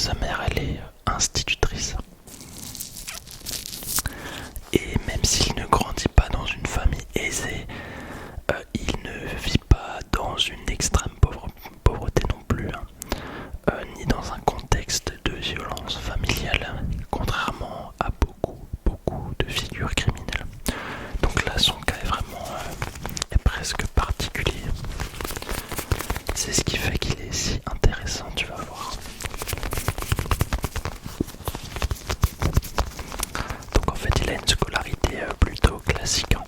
Sa mère, elle est institutrice. Et même s'il ne grandit pas dans une famille aisée, il ne vit pas dans une extrême pauvreté non plus, hein. Ni dans un contexte de violence familiale, contrairement à beaucoup de figures criminelles. Donc là, son cas est vraiment est presque particulier. C'est ce qui fait qu'il est si intéressant, tu vas voir. Donc en fait, il a une scolarité plutôt classique, hein.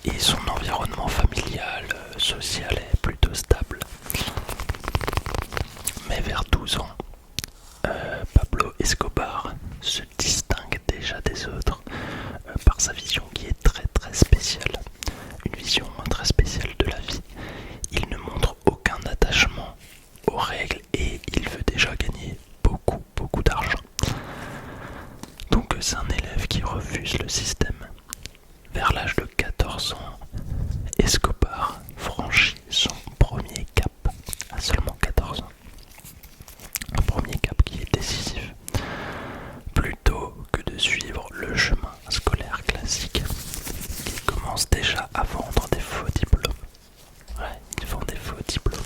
Et son environnement familial, social est plutôt stable. Mais vers 12 ans, Pablo Escobar se distingue déjà des autres par sa vision qui est très spéciale. Une vision très spéciale de la vie. Il ne montre aucun attachement aux règles et il veut déjà gagner beaucoup d'argent. Donc c'est un élève qui refuse le système. Vers l'âge de 14 ans, Escobar franchit son premier cap à seulement 14 ans. Un premier cap qui est décisif. Plutôt que de suivre le chemin scolaire classique, il commence déjà à vendre des faux diplômes. Ouais, il vend des faux diplômes.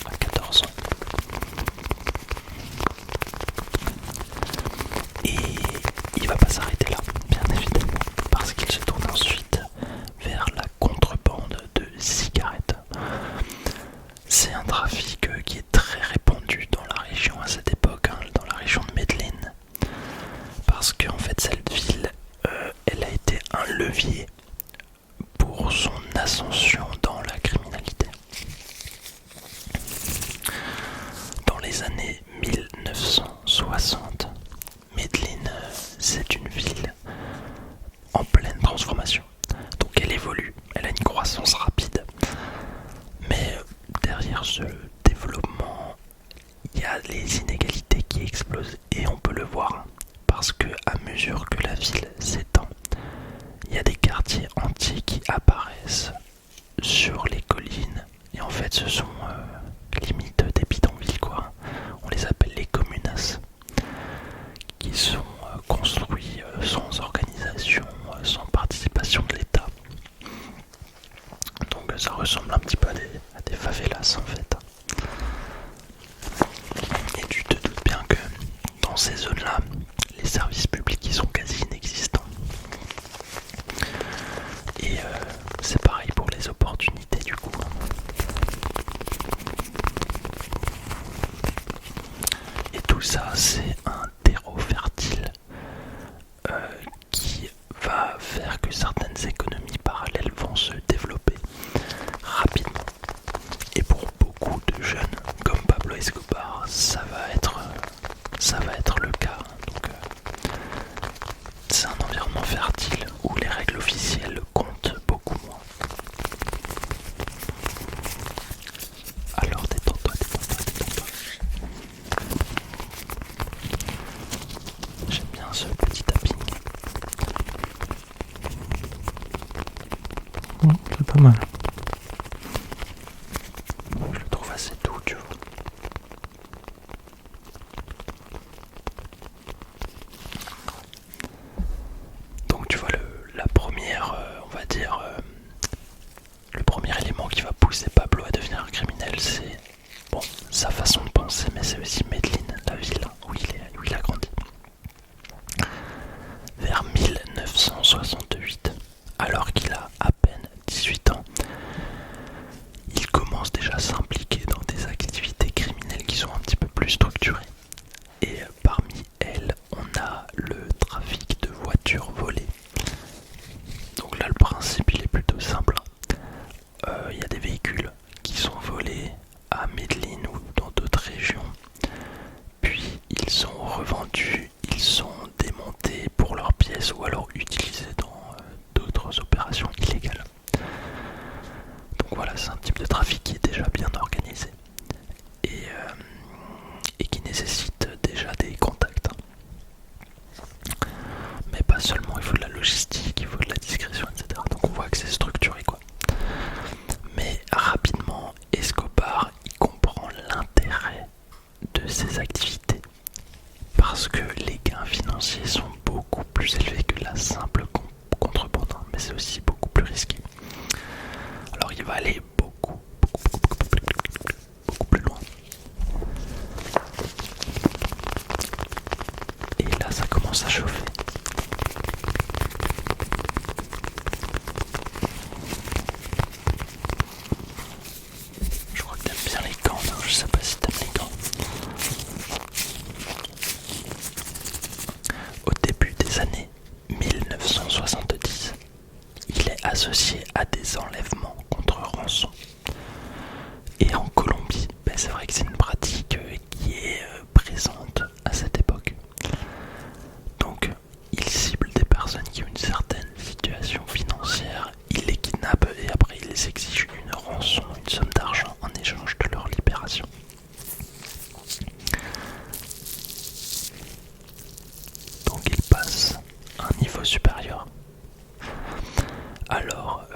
À 14 ans. Et il va pas s'arrêter là, bien évidemment, parce qu'il se tourne ensuite vers la contrebande de cigarettes. C'est un trafic qui est très répandu dans la région à cette époque, hein, dans la région de Medellín, parce qu'en fait cette ville, elle a été un levier pour son ascension dans la criminalité. Dans les années 1960, Medellín, c'est une ville en pleine transformation. Donc elle évolue, elle a une croissance rapide. Mais derrière ce développement, il y a les inégalités qui explosent et on peut le voir parce que à mesure que la ville s'étend, il y a des quartiers entiers qui apparaissent sur les collines et en fait ce sont limite des bidonvilles quoi. On les appelle les comunas qui sont construits sans organisation, sans participation de l'État. Donc ça ressemble un petit peu à des favelas en fait. Et tu te doutes bien que dans ces zones-là, les services publics ils sont quasi inexistants. Et c'est pareil pour les opportunités du coup. Et tout ça c'est un terreau fertile qui va faire que certaines économies parallèles vont se développer rapidement. Et pour beaucoup de jeunes comme Pablo Escobar, ça va être le cas. Donc, c'est un environnement fertile où les règles officielles comptent beaucoup moins. Alors détends-toi. J'aime bien ce petit tapping. C'est pas mal. Je le trouve assez doux, tu vois. Donc tu vois la première, on va dire, le premier élément qui va pousser Pablo à devenir un criminel, c'est bon, sa façon de penser, mais c'est aussi Medellín, la ville où il a grandi. Vers 1968, alors qu'il a à peine 18 ans, il commence déjà à s'impliquer dans des activités criminelles qui sont un petit peu plus structurées. Et parmi elles, on a le trafic de voitures volées. Donc là, le principe, il est plutôt simple. Il y a des véhicules qui sont volés à Medellín ou dans d'autres régions. Puis, ils sont revendus, ils sont démontés pour leurs pièces ou alors utilisés dans d'autres opérations illégales. Donc voilà, c'est un type de trafic qui est déjà bien organisé et qui nécessite déjà des contacts. Mais pas seulement, il faut de la logistique, il faut de la discrétion, etc. Donc on voit que c'est structuré quoi. Mais rapidement, Escobar il comprend Mais c'est vrai que c'est une pratique qui est présente à cette époque. Donc, il cible des personnes qui ont une certaine situation financière, il les kidnappe et après il les exige une rançon, une somme d'argent en échange de leur libération. Donc il passe à un niveau supérieur alors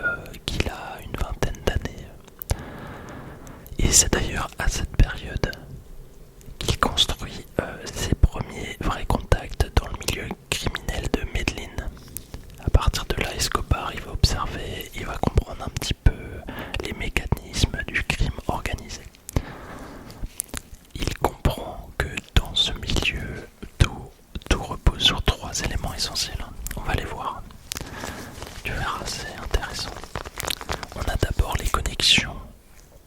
qu'il a une vingtaine d'années. Et c'est d'ailleurs à cette période qu'il construit ses premiers vrais contacts dans le milieu criminel de Medellín. À partir de là, Escobar, il va observer, il va comprendre un petit peu les mécanismes du crime organisé. Il comprend que dans ce milieu, tout repose sur 3 éléments essentiels. On va les voir. Tu verras, c'est intéressant. On a d'abord les connexions,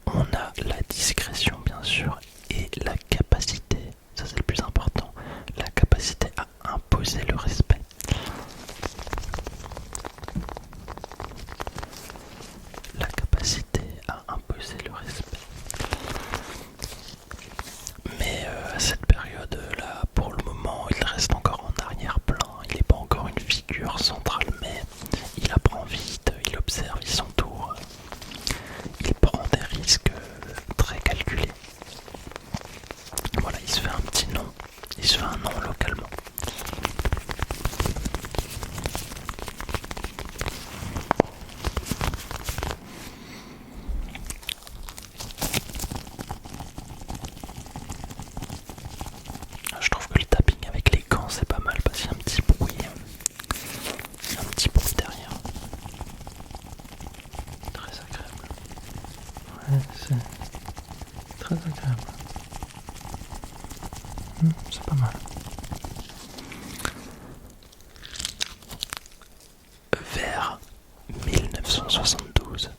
on a la discrétion bien sûr, et la capacité, ça c'est le plus important, la capacité à imposer le respect. La capacité à imposer le respect. Mais à cette période-là, pour le moment, il reste encore en arrière-plan. Il n'est pas encore une figure centrale, mais il apprend vite, il observe, il s'entoure. Il prend des risques très calculés. Voilà, il se fait un petit nom. Il se fait un nom localement. Je trouve que le tapping avec les gants c'est pas mal parce qu'il y a un petit bruit. Il y a un petit bruit derrière. Très agréable. Ouais, c'est très agréable. C'est pas mal. Vers 1972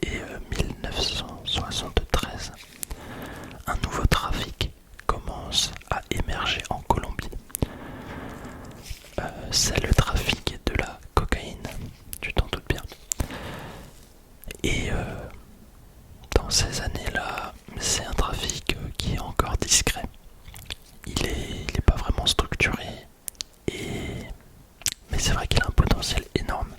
et 1973, un nouveau trafic commence à émerger en Colombie. C'est le trafic de la cocaïne, tu t'en doutes bien. Et dans ces années-là, c'est un trafic qui est encore discret. Il est pas vraiment structuré, mais c'est vrai qu'il a un potentiel énorme.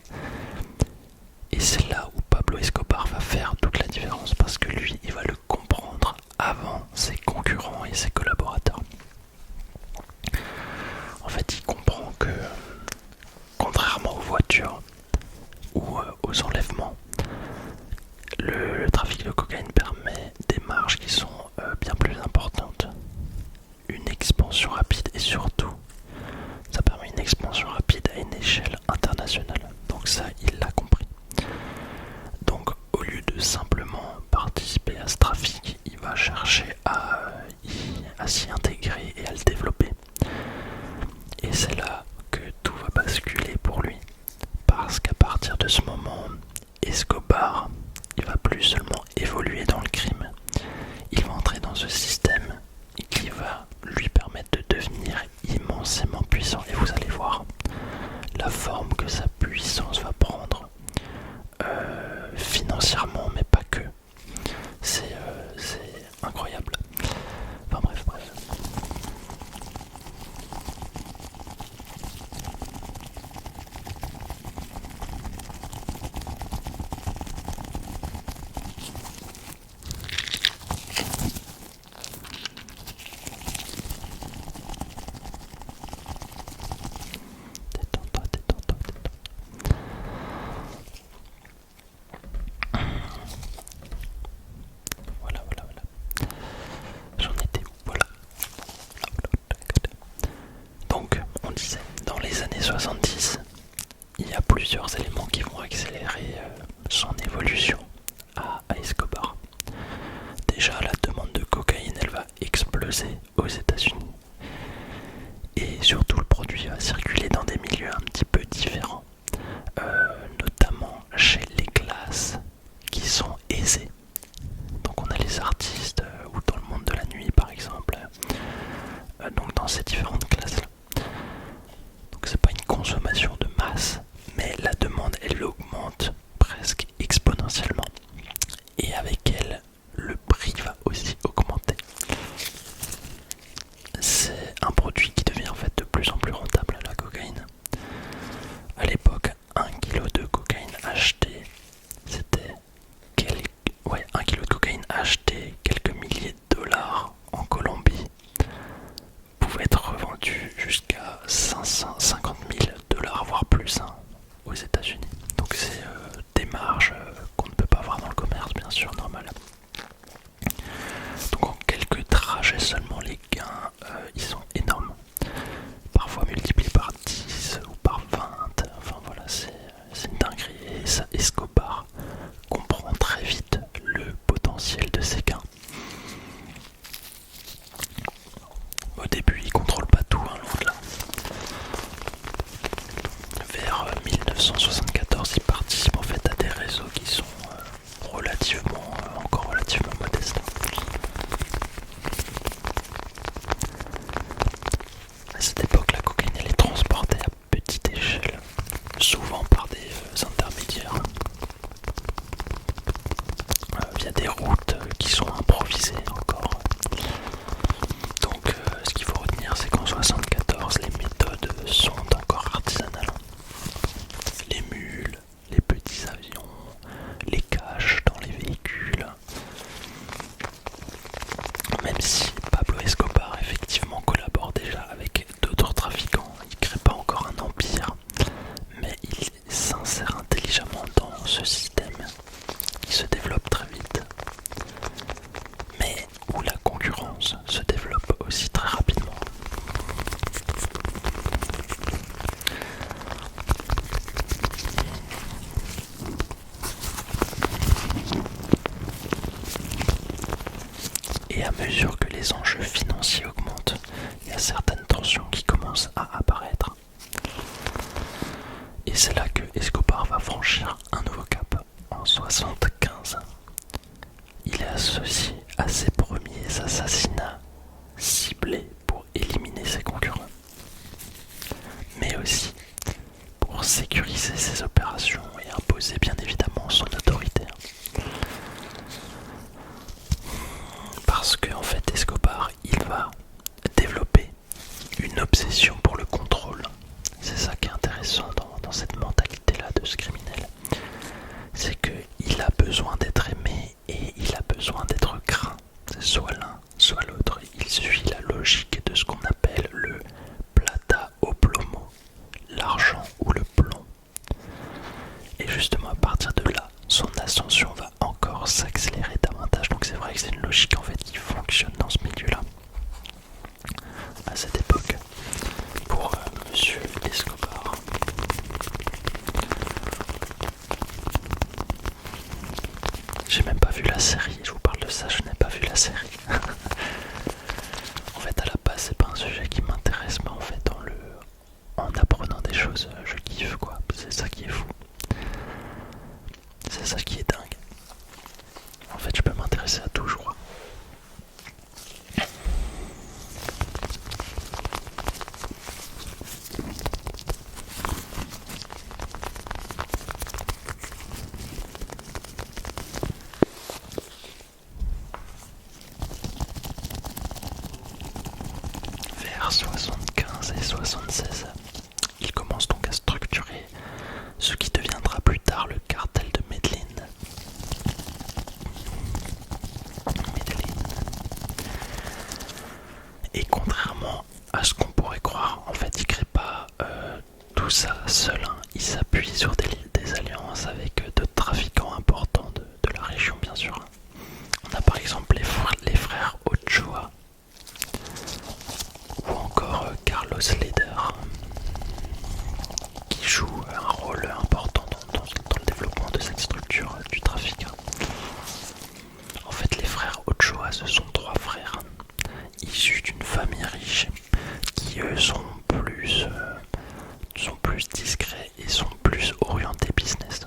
Et c'est là où Pablo Escobar va faire toute la différence parce que lui, il va le comprendre avant ses concurrents et ses collaborateurs. En fait, il comprend que, contrairement aux voitures ou aux enlèvements, le trafic de cocaïne permet des marges qui sont bien plus importantes, une expansion rapide et surtout, ça permet une expansion rapide à une échelle internationale. Donc ça, il l'a compris. Donc au lieu de simplement participer à ce trafic, il va chercher à s'y intégrer et à le développer. Et c'est là que tout va basculer pour lui. Parce qu'à partir de ce moment, Escobar, il va plus seulement évoluer dans le crime. Il va entrer dans ce système qui va lui permettre de devenir immensément puissant. Et vous allez voir la forme que sa puissance va prendre financièrement, mais pas que. C'est incroyable. Enfin bref. Détends-toi, détends-toi, détends-toi. Voilà. J'en étais où? Voilà. Donc, on disait, dans les années 70, il y a plusieurs éléments qui vont accélérer son évolution à Escobar. Déjà, la demande de cocaïne, elle va exploser aux États-Unis. Et surtout, le produit va circuler dans des milieux un petit peu différents, notamment chez les classes qui sont aisées. Donc on a les artistes ou dans le monde de la nuit par exemple, donc dans ces différentes classes-là. Donc c'est pas une consommation de masse, mais la demande elle augmente presque exponentiellement. Et avec elle, le prix va aussi augmenter. Et à mesure que les enjeux financiers augmentent, il y a certaines tensions qui commencent à apparaître. Et c'est là que Escobar va franchir un nouveau cap. En 75, il est associé à ses premiers assassinats ciblés pour éliminer ses concurrents, mais aussi pour sécuriser ses opérations et imposer bien évidemment son autorité. Parce que en fait Escobar, il va développer une obsession pour le contrôle. C'est ça qui est intéressant dans cette mentalité-là de ce criminel. C'est qu'il a besoin d'être aimé et il a besoin d'être craint. C'est soit l'un, soit l'autre. Il suit la logique de ce qu'on appelle le plata o plomo, l'argent ou le plomb. Et justement à partir de là, son ascension va encore s'accélérer davantage. Donc c'est vrai que c'est une logique en fait qui fonctionne dans ce milieu-là. À cette époque, pour Monsieur Escobar. J'ai même pas vu la série, je vous parle de ça, je n'ai pas vu la série. En fait à la base c'est pas un sujet qui m'intéresse, mais en fait en apprenant des choses je kiffe quoi, c'est ça qui est fou. C'est ça qui est dingue. En fait je peux m'intéresser à tout je crois. Vers 75 et 76, il commence donc à structurer ce qui deviendra plus tard le cartel de Medellín. Et contrairement à ce qu'on pourrait croire, en fait il crée pas tout ça seul, hein. Il s'appuie sur des alliances avec d'autres trafiquants importants de la région bien sûr. On a par exemple les frères Ochoa ou encore Carlos Leder qui joue un rôle important dans le développement de cette structure du trafic. En fait les frères Ochoa ce sont trois frères issus d'une famille riche qui eux sont plus discrets et sont plus orientés business.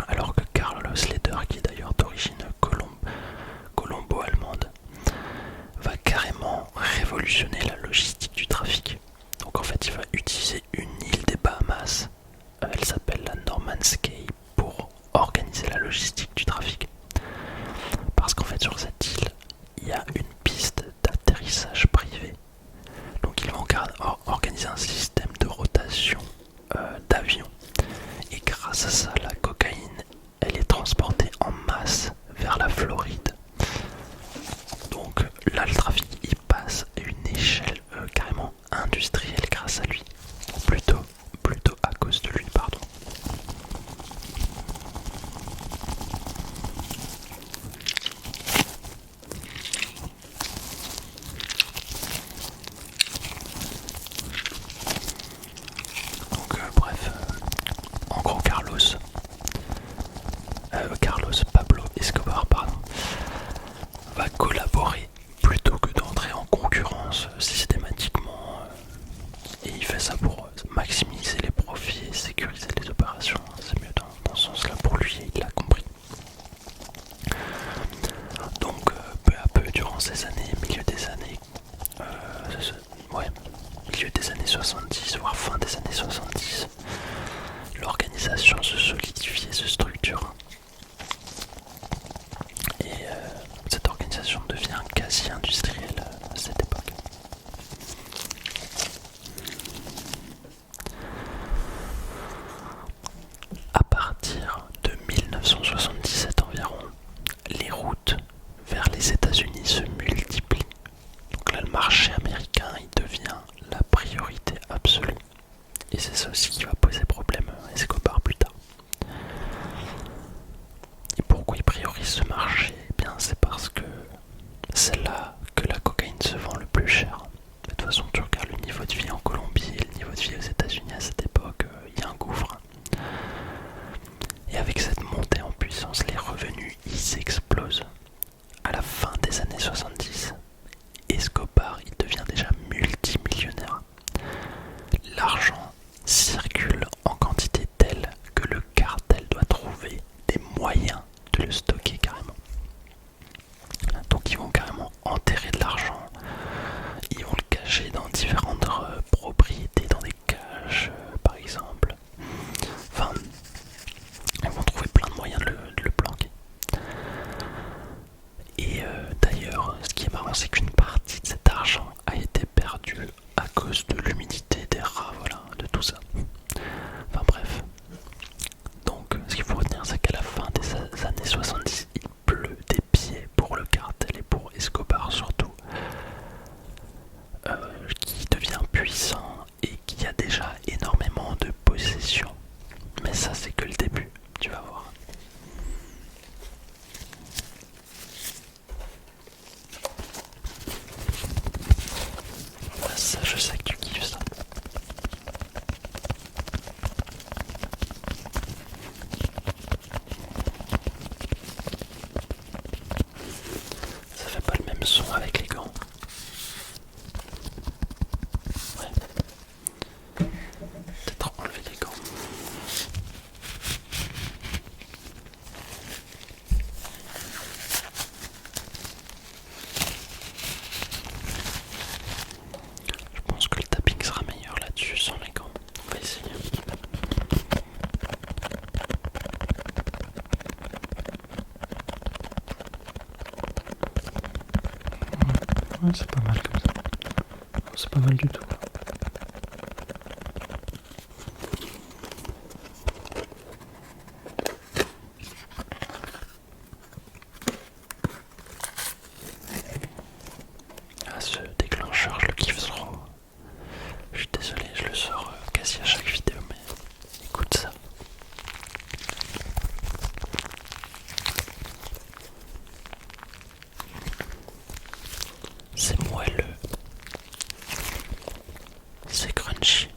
Alors que Carlos Leder, qui est d'ailleurs d'origine colombo-allemande, va carrément révolutionner la logistique du trafic. Donc en fait il va utiliser une île des Bahamas, elle s'appelle la Norman's Cay, pour organiser la logistique du trafic. Parce qu'en fait sur cette île, il y a une piste d'atterrissage privée. Donc ils vont organiser un système de rotation d'avions. Et grâce à ça, la cocaïne, elle est transportée en masse vers la Floride. Donc là, le trafic, il passe à une échelle carrément industrielle grâce à lui. Plutôt à cause de lui, pardon. Donc bref, en gros Carlos Pablo Escobar va collaborer plutôt que d'entrer en concurrence systématiquement et il fait ça pour maximiser les profits et sécuriser les opérations. C'est mieux dans ce sens là pour lui et il l'a compris. Donc peu à peu durant ces années, milieu des années 70, voire fin des années 70, l'organisation se solidifie et se structure. Et cette organisation devient quasi industrielle à cette époque. À partir de 1977 environ, les routes vers les États-Unis se multiplient. Donc là, le marché américain il devient la priorité absolue. Et c'est ça aussi qui va poser problème à Escobar plus tard. Et pourquoi il priorise ce marché? Eh bien, c'est parce que c'est là que la 70, Escobar il devient déjà multimillionnaire. L'argent circule en quantité telle que le cartel doit trouver des moyens de le stocker carrément. Donc ils vont carrément enterrer de l'argent, ils vont le cacher dans différentes propriétés, dans des cages par exemple. Enfin, ils vont trouver plein de moyens de le planquer. Et d'ailleurs, ce qui est marrant, c'est qu'une partie de cet argent a été perdue à cause de l'humidité des rats, voilà, de tout ça. Enfin bref. Donc, ce qu'il faut retenir, c'est qu'à la fin des années 70, il pleut des pieds pour le cartel et pour Escobar surtout, qui devient puissant et qui a déjà énormément de possessions. Mais ça, c'est que le début, tu vas voir. Ça, je sais que tu kiffes ça. Ça fait pas le même son avec les gants. Ouais. Peut-être enlever les gants. Je pense que le tapping sera meilleur là-dessus sans les gants. On va essayer. Ouais, c'est pas mal comme ça. C'est pas mal du tout. Ah, ce déclencheur, je le kiffe trop. Je suis désolé, je le sors quasi à chaque vidéo, mais écoute ça. C'est moelleux. C'est crunchy.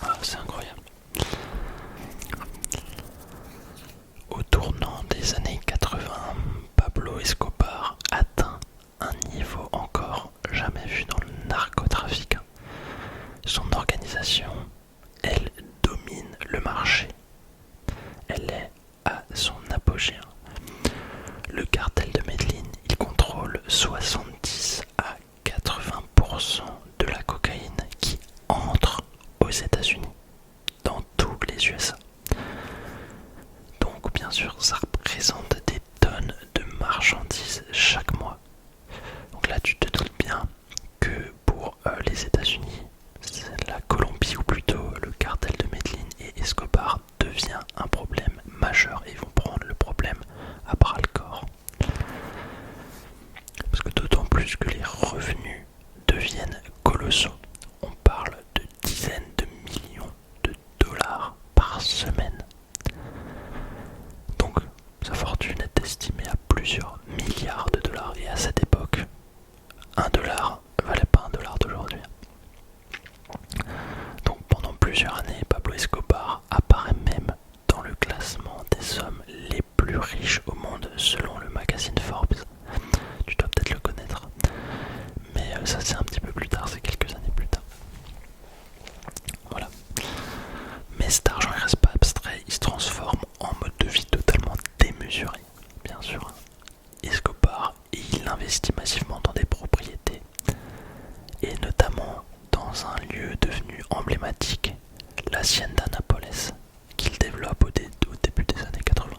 Ah, c'est incroyable. Au tournant des années 80, Pablo Escobar atteint un niveau encore jamais vu dans le narcotrafic. Son organisation, elle domine le marché. Elle est à son apogée. Le cartel de Medellín, il contrôle 70 à 80% de la cocaïne qui entre aux États-Unis, dans tous les USA. Donc bien sûr, ça représente des tonnes de marchandises chaque mois. Donc là, tu te doutes bien que pour les États-Unis, c'est la Colombie ou plutôt le cartel de Medellín et Escobar devient un problème majeur et ils vont prendre le problème à bras le corps. Parce que d'autant plus que les revenus deviennent colossaux. On parle de dizaines de millions de dollars par semaine. Donc sa fortune est estimée à plusieurs milliards de dollars et à cette époque, un dollar valait pas un dollar d'aujourd'hui. Donc pendant plusieurs années, Pablo Escobar apparaît même dans le classement des hommes les plus riches au monde selon le magazine Forbes. Tu dois peut-être le connaître, mais ça c'est un petit peu plus tard, c'est quelques années plus tard. Voilà. Mais cet argent il reste pas abstrait, il se transforme en mode de vie totalement démesuré, bien sûr. Escobar, il investit massivement dans des propriétés, et notamment dans un lieu devenu emblématique, l'Hacienda Nápoles, qu'il développe au début des années 80.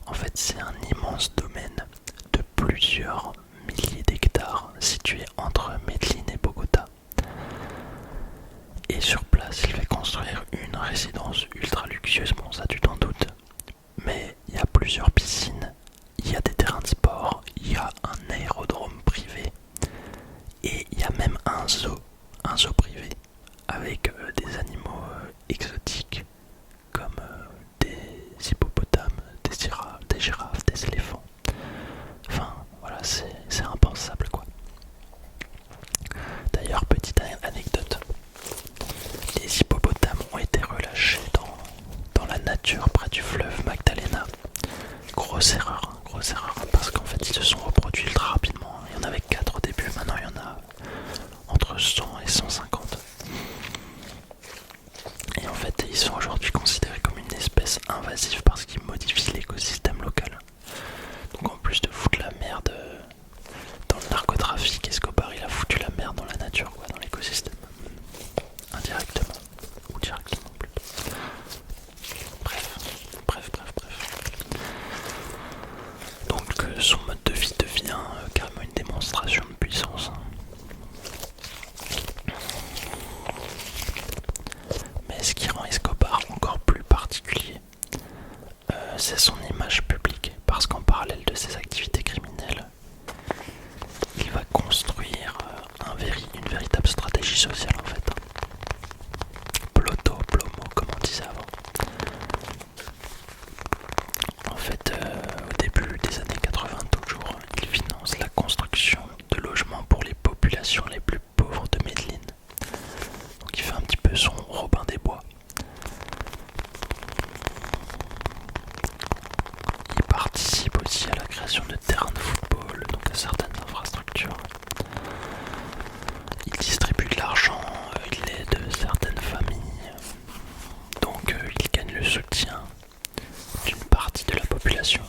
En fait, c'est un immense domaine de plusieurs milliers d'hectares situé entre Medellín et Bogota. Et sur place, il fait construire une résidence ultra luxueuse, bon ça tu t'en doutes. Mais il y a plusieurs piscines, il y a des terrains de sport, il y a un aérodrome privé et il y a même un zoo privé avec des animaux exotiques comme des hippopotames, des girafes, des éléphants. Enfin voilà, c'est impensable quoi. D'ailleurs, petite anecdote, les hippopotames ont été relâchés dans la nature près du grosse erreur, parce qu'en fait ils se sont reproduits ultra rapidement. Il y en avait 4 au début, maintenant il y en a entre 100 et 150. Et en fait ils sont aujourd'hui considérés comme une espèce invasive parce qu'ils modifient l'écosystème local. Donc en plus de foutre la merde dans le narcotrafic, Escobar il a foutu la merde dans la nature, quoi, dans l'écosystème. Indirectement, ou directement plutôt. Bref. Donc son mode de vie devient carrément une démonstration de puissance. Mais ce qui rend Escobar encore plus particulier, c'est son image publique. Parce qu'en parallèle de ses activités criminelles, il va construire une véritable stratégie sociale en fait. Plomo, comme on disait avant. En fait, au début des années 80 toujours, il finance la construction de logements pour les populations les plus pauvres de Medellín. Donc il fait un petit peu son Robin des Bois. Il participe aussi à la création de terrains de football, donc à certaines infrastructures. Il distribue de l'argent, il aide certaines familles. Donc il gagne le soutien d'une partie de la population,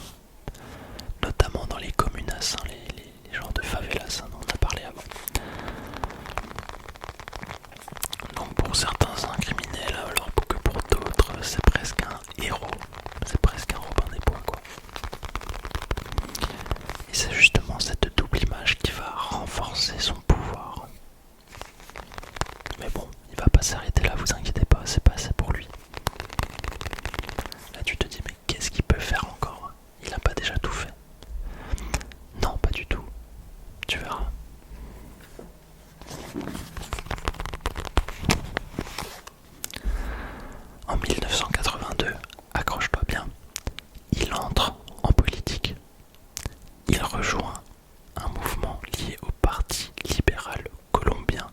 notamment dans les communas, les gens de favelas, on en a parlé avant. Donc pour certains c'est un criminel, alors que pour d'autres c'est presque un héros, c'est presque un Robin des Bois quoi. Et c'est justement cette double image qui va renforcer son pouvoir. Mais bon, il va pas s'arrêter là, vous inquiétez pas, c'est pas assez pour lui. Là tu te dis mais qu'est-ce qu'il peut faire encore? Il a pas déjà tout fait? Non, pas du tout. Tu verras. En 1982, accroche-toi bien, il entre en politique. Il rejoint un mouvement lié au Parti libéral colombien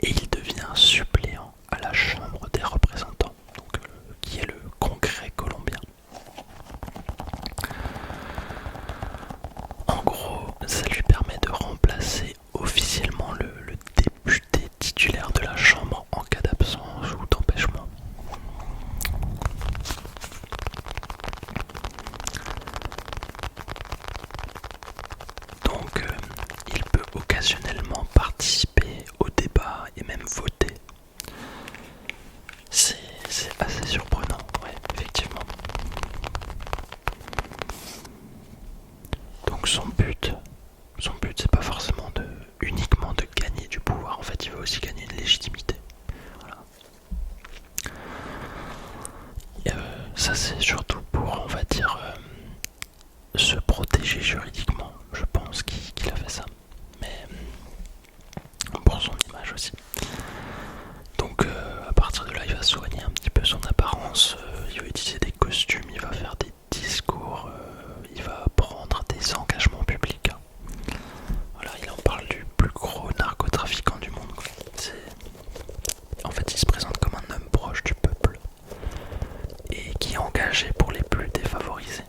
et il devient suppléant à la Chambre des représentants, donc, qui est le Congrès colombien. En gros, ça lui permet de remplacer officiellement le député titulaire de la Chambre en cas d'absence ou d'empêchement. Donc, il peut occasionnellement participer au débat et même voter. C'est assez surprenant, ouais, effectivement. Donc son but c'est pas forcément uniquement de gagner du pouvoir, en fait il veut aussi gagner une légitimité. Voilà. Ça c'est surtout pour, on va dire, se protéger juridiquement, je pense qu'il a fait ça. Mais pour son image aussi. Donc à partir de là il va soigner un petit peu son apparence, il va utiliser des costumes, il va faire des discours, il va prendre des engagements publics. Voilà, il en parle du plus gros narcotrafiquant du monde, quoi. En fait il se présente comme un homme proche du peuple et qui est engagé pour les plus défavorisés.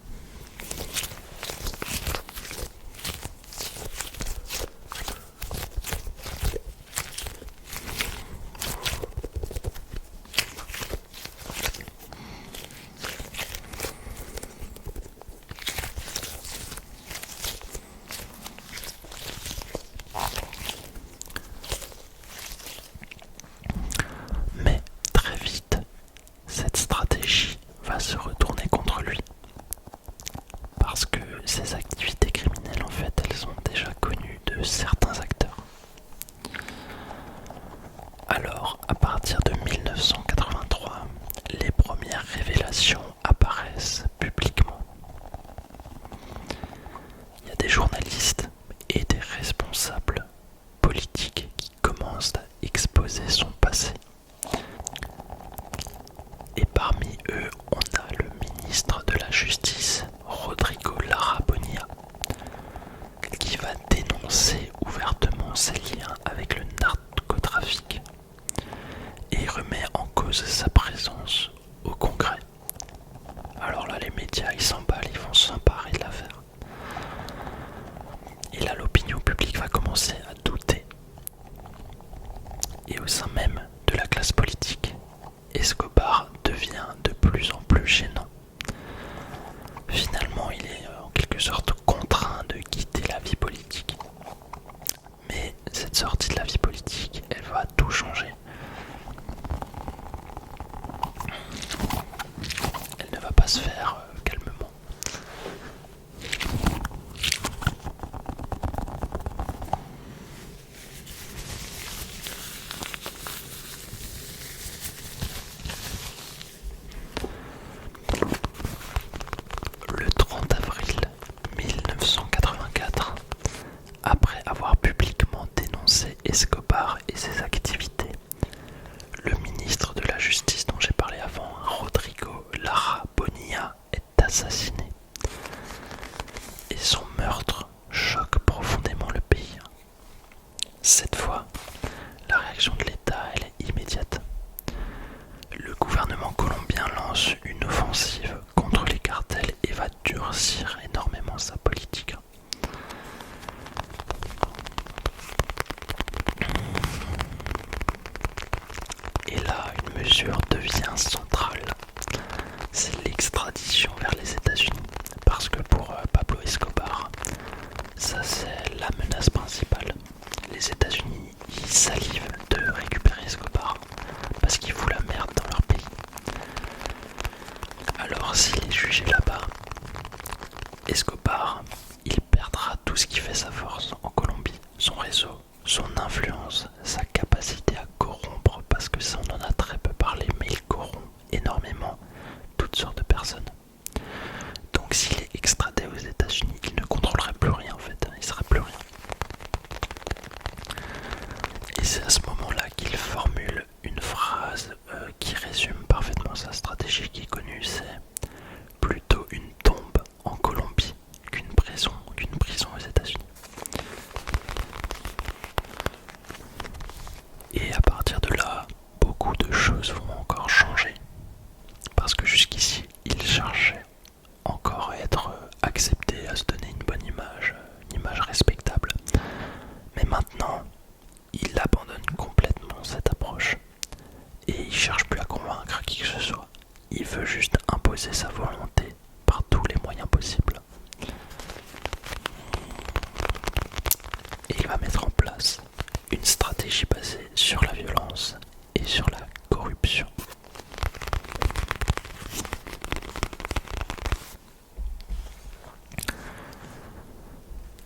Mais très vite, cette stratégie va se retourner contre lui. Parce que ses activités criminelles, en fait, elles sont déjà connues de certains acteurs. Alors, à partir de 1983, les premières révélations apparaissent publiquement. Il y a des journalistes et des responsables politiques qui commencent à exposer son passé. Et parmi eux, on a le ministre de la Justice, Rodrigo Lara Bonilla, qui va dénoncer ouvertement ses liens avec le narcotrafic et remet en cause sa présence au Congrès. Alors là, les médias, ils s'emballent, ils vont durcir énormément sa politique. Et là, une mesure devient centrale, c'est l'extradition vers les États-Unis. Parce que pour Pablo Escobar, ça c'est la menace principale. Les États-Unis, ils salivent de récupérer Escobar parce qu'ils foutent la merde dans leur pays. Alors s'il est jugé là-bas, Escobar, il perdra tout ce qui fait sa force en Colombie, son réseau, son influence, sa capacité à corrompre, parce que ça on en a très peu parlé, mais il corrompt énormément toutes sortes de personnes. Donc s'il est extradé aux États-Unis, il ne contrôlerait plus rien en fait, il ne serait plus rien. Et c'est à ce moment-là qu'il formule une phrase qui résume parfaitement sa stratégie qui est connue, c'est plutôt une tombe en Colombie qu'une prison aux États-Unis. Et à partir de là, beaucoup de choses vont encore changer. Parce que jusqu'ici, il cherchait encore à être accepté, à se donner une bonne image, une image respectable. Mais maintenant, il abandonne complètement cette approche. Et il cherche plus à convaincre qui que ce soit. Il veut juste imposer sa volonté par tous les moyens possibles. Et il va mettre en place une stratégie basée sur la violence et sur la corruption.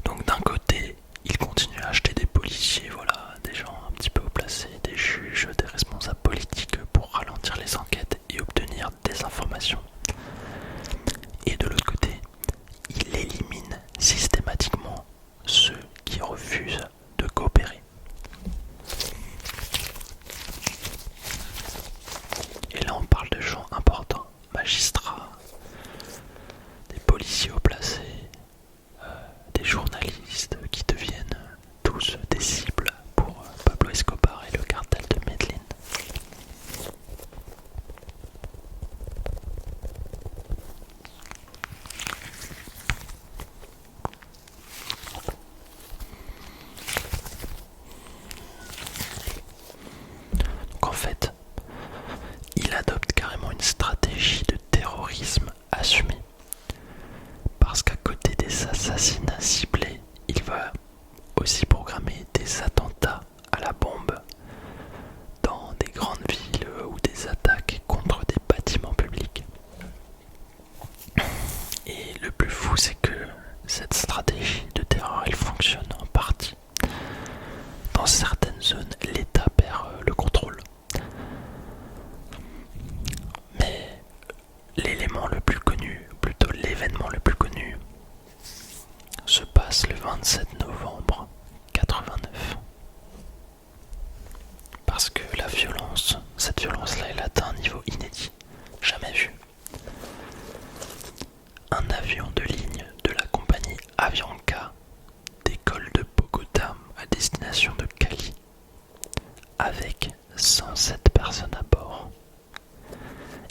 Donc d'un côté, il continue à acheter des policiers, voilà, des gens un petit peu haut placés, des juges, des responsables politiques pour ralentir les enquêtes et obtenir des informations. Et de l'autre côté, il élimine systématiquement ceux qui refusent de coopérer. Et là on parle de gens importants, magistrats, des policiers haut placés, des journalistes qui deviennent tous des cibles pour Pablo Escobar et le cartel de Medellín. Donc en fait, il adopte carrément une stratégie de terrorisme assumée. Parce qu'à côté des assassinats ciblés, il va aussi programmer des attentats à la bombe dans des grandes villes ou des attaques contre des bâtiments publics. Et le plus fou, c'est que cette stratégie de terreur, elle fonctionne en partie. Dans certaines zones, l'État perd le contrôle. Mais l'élément le plus connu, plutôt l'événement le plus connu, se passe le 27 novembre 89. Parce que la violence, cette violence-là, elle atteint un niveau inédit, jamais vu. Un avion de ligne de la compagnie Avianca décolle de Bogota à destination de Cali, avec 107 personnes à bord.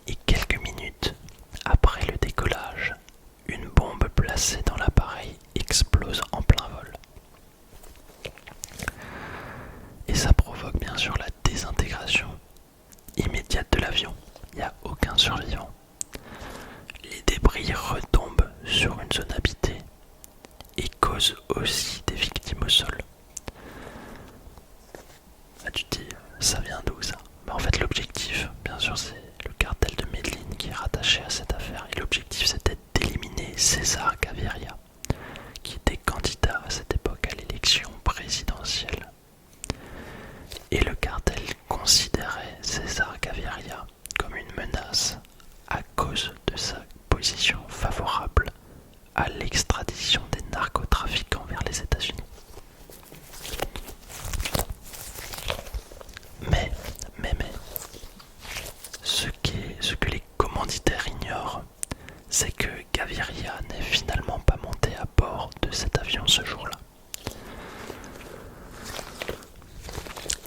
Et quelques minutes après le décollage, une bombe placée dans l'appareil explose en plein vol. Et ça provoque bien sûr la désintégration immédiate de l'avion. Il n'y a aucun survivant. Les débris retombent sur une zone habitée et causent aussi des victimes au sol. Là tu te dis, ça vient d'où ça? Mais en fait l'objectif, bien sûr, c'est le cartel de Medellín qui est rattaché à cette affaire. Et l'objectif c'était d'éliminer César Gaviria, qui était candidat à cette époque à l'élection présidentielle. Et le cartel considérait César Gaviria comme une menace à cause de sa position favorable à l'extradition des narcotrafiquants vers les États-Unis. Mais, ce que les commanditaires ignorent, c'est que Gaviria n'est finalement pas monté à bord de cet avion ce jour-là.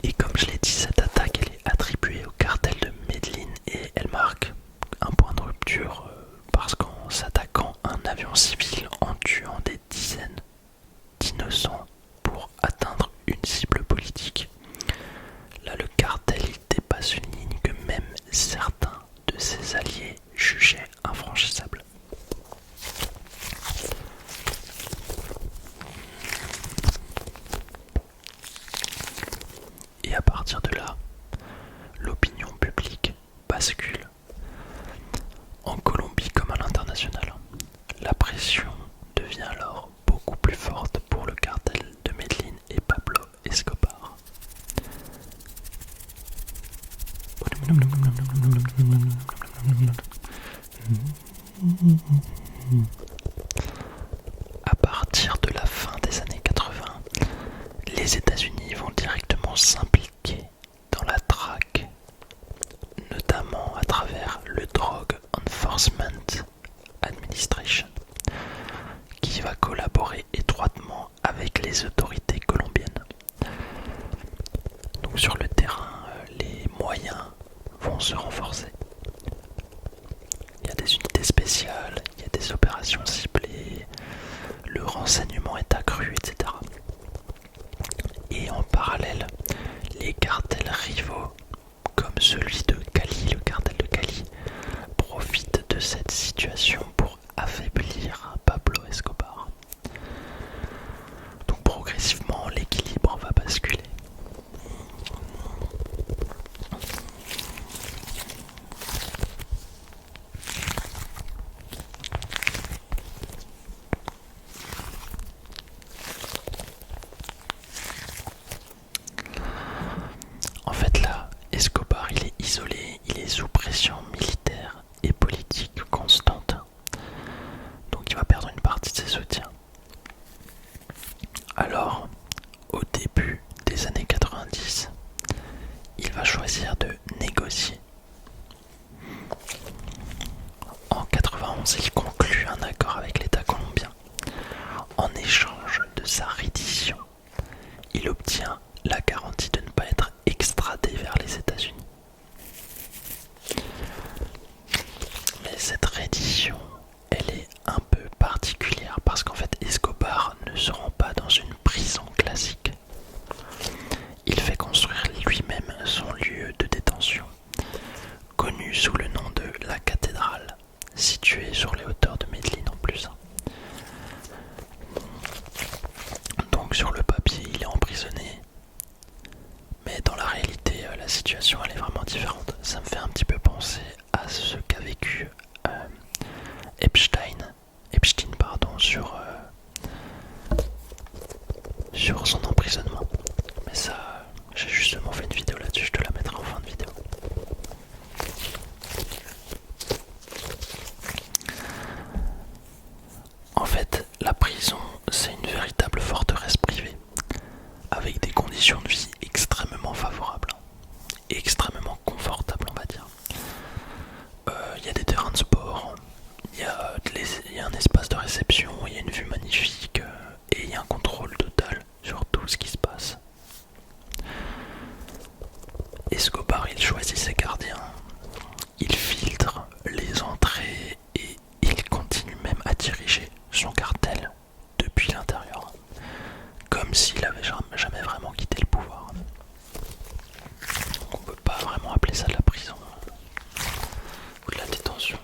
Et comme je l'ai dit, cette attaque elle est attribuée au cartel de Medellín et elle marque un point de rupture parce qu'en s'attaquant à un avion avion civil en tuant des dizaines d'innocents pour atteindre une cible politique. Là, le cartel il dépasse une ligne que même certains de ses alliés jugeaient infranchissable. Et à partir de là, l'opinion publique bascule. En Colombie comme à l'international, la pression devient alors beaucoup plus forte pour le cartel de Medellín et Pablo Escobar. À partir de la fin des années 80, les États-Unis vont directement s'impliquer dans la traque, notamment à travers le Drug Enforcement Administration, qui va collaborer étroitement avec les autorités colombiennes. Donc sur le terrain, les moyens vont se renforcer. Il y a des unités spéciales, il y a des opérations ciblées, le renseignement est accru, etc. Et en parallèle, les cartels rivaux, comme celui de Cali, le cartel de Cali, profitent de cette situation pour affaiblir Pablo Escobar. Donc progressivement, l'équilibre va basculer. En fait là, Escobar il est isolé, il est sous pression militaire et politique constante. Donc il va perdre une partie de ses soutiens. Alors, au début des années 90, il va choisir de négocier. En 91, il conclut un accord avec l'État colombien. En échange de sa reddition, il obtient la garantie de ne pas être extradé vers les États-Unis. Mais cette reddition, elle est un peu particulière parce qu'en fait Escobar ne se rend pas dans une prison classique. Il fait construire lui-même son lieu de détention, connu sous le nom de la cathédrale, situé sur les hauteurs de Medellín en plus. Donc sur le papier il est emprisonné, mais dans la réalité la situation elle est vraiment différente. Ça me fait un petit peu penser à ce qu'a vécu Epstein sur son emprisonnement. Mais ça, j'ai justement fait une vidéo là-dessus, je te la mettrai en fin de vidéo. En fait, la prison, c'est une véritable forteresse privée, avec des conditions de vie extrêmement favorables et extrêmement confortables, on va dire. Il y a des terrains de sport, il y a un espace de réception, il y a une vue magnifique et il y a un contrôle total sur tout ce qui se passe. Escobar, il choisit ses gardiens, il filtre les entrées et il continue même à diriger son cartel depuis l'intérieur, comme s'il avait jamais vraiment quitté le pouvoir. On peut pas vraiment appeler ça de la prison ou de la détention.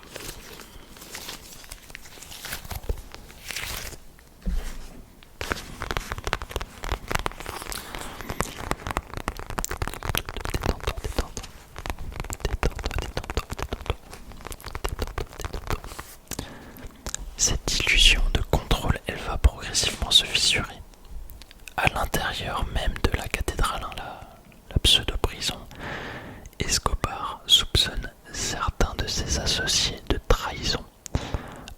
Cette illusion de contrôle, elle va progressivement se fissurer. À l'intérieur même de la cathédrale, la pseudo-prison, Escobar soupçonne certains de ses associés de trahison.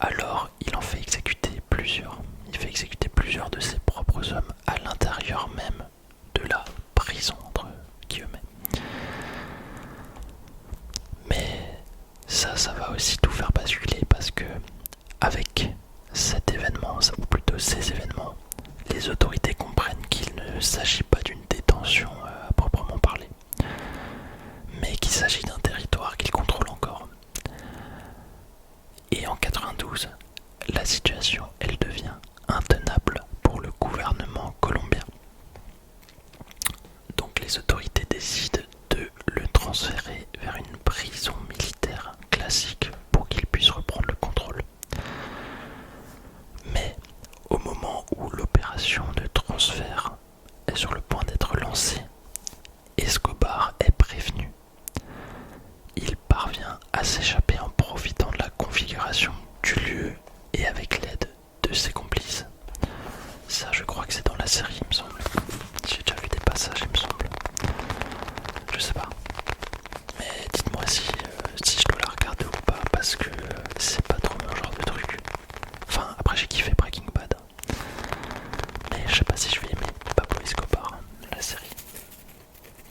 Alors, il en fait exécuter plusieurs. Il fait exécuter plusieurs de ses propres hommes à l'intérieur même de la prison, entre guillemets. Mais ça va aussi tout faire basculer parce que avec cet événement, ou plutôt ces événements, les autorités comprennent qu'il ne s'agit pas d'une détention à proprement parler, mais qu'il s'agit d'un territoire qu'ils contrôlent encore. Et en 92, la situation situation, elle devient intenable pour le gouvernement colombien. Donc les autorités décident de le transférer vers une prison militaire classique pour qu'il puisse reprendre le contrôle. Mais au moment où l'opération de transfert est sur le point d'être lancée, Escobar est prévenu. Il parvient à s'échapper en profitant de la configuration du lieu et avec l'aide de ses complices. Ça, je crois que c'est dans la série, il me semble. J'ai déjà vu des passages, il me semble. Je sais pas. Mais dites-moi si je dois la regarder ou pas, parce que c'est pas trop mon genre de truc. Enfin, après j'ai kiffé Breaking Bad. Mais je sais pas si je vais aimer Pablo Escobar, la série.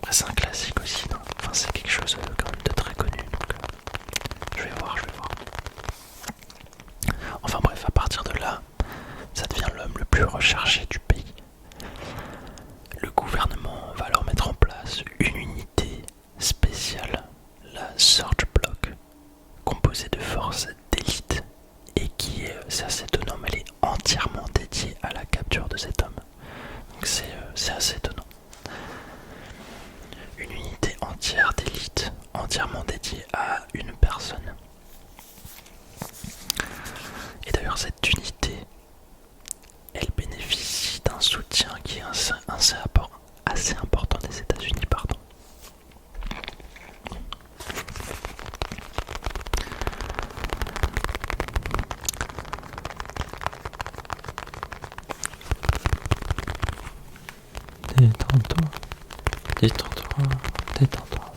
Après c'est un classique aussi, non? Enfin c'est quelque chose quand même de très connu, donc je vais voir. Enfin bref, à partir de là, ça devient l'homme le plus recherché du pays. Le gouvernement va alors mettre en place une unité spéciale, la Search Block, composée de forces d'élite et qui est, c'est assez étonnant, mais elle est entièrement dédiée à la capture de cet homme. Donc c'est assez étonnant. Une unité entière d'élite, entièrement dédiée à une personne. Et d'ailleurs cette unité, elle bénéficie d'un soutien qui est assez important des États-Unis, pardon. Détends-toi.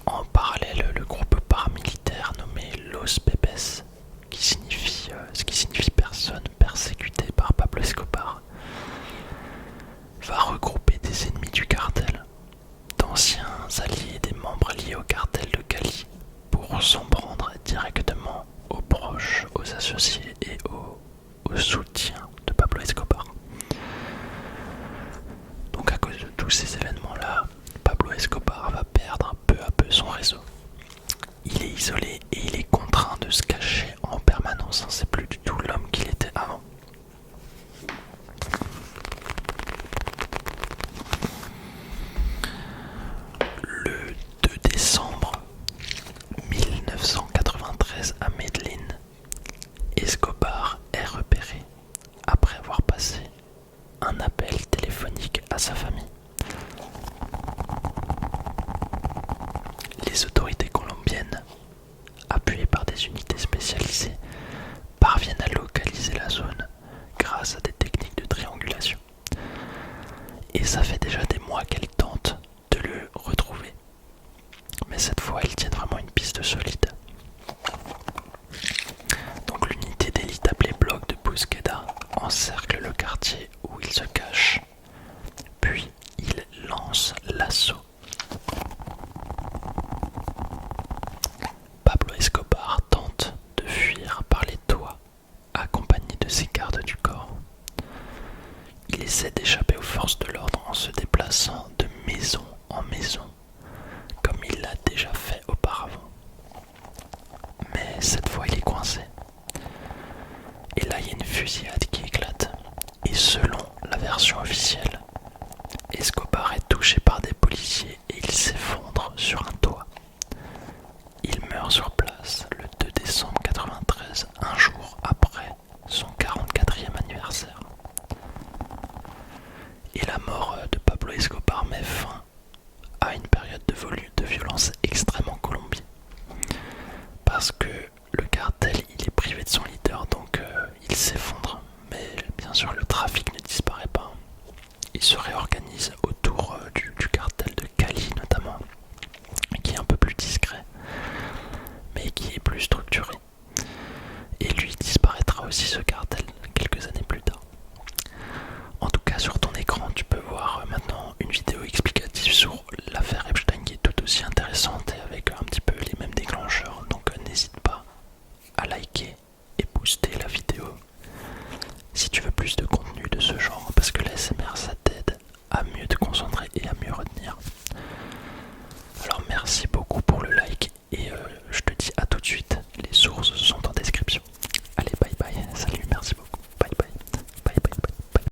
En parallèle, le groupe paramilitaire nommé Los Pepes, ce qui signifie personne persécutée par Pablo Escobar, va regrouper des ennemis du cartel, d'anciens alliés des membres liés au cartel de Cali, pour s'en prendre directement aux proches, aux associés et au soutien de Pablo Escobar. Donc à cause de tous ces événements-là, Pablo Escobar va perdre peu à peu son réseau. Il est isolé et il est contraint de se cacher en permanence, c'est plus du tout l'homme qu'il était avant. Le 2 décembre 1993 à Medellín, Escobar est repéré après avoir passé un appel téléphonique à sa famille. Les autorités colombiennes, appuyées par des unités spécialisées, parviennent à localiser la zone grâce à des techniques de triangulation. Et ça fait déjà des mois qu'elles tentent de le retrouver. Mais cette fois, elles tiennent vraiment une piste solide. Donc l'unité d'élite appelée Bloc de Busqueda encercle le quartier où il se cache. Puis il lance l'assaut. Pablo Escobar tente de fuir par les toits, accompagné de ses gardes du corps. Il essaie d'échapper aux forces de l'ordre en se déplaçant de maison en maison, comme il l'a déjà fait auparavant. Mais cette fois, il est coincé. Et là, il y a une fusillade qui éclate. Et selon la version officielle, Escobar est touché par des policiers et il s'effondre sur un toit. Il meurt sur place le 2 décembre 1993, un jour après son 44e anniversaire. Et la mort de Pablo Escobar met fin à une période de violence extrême en Colombie. Parce que le cartel, il est privé de son leader, donc il s'effondre. Mais bien sûr, le trafic ne disparaît pas. Il se réorganise autour du cartel de Cali notamment, qui est un peu plus discret, mais qui est plus structuré. Et lui disparaîtra aussi, ce cartel,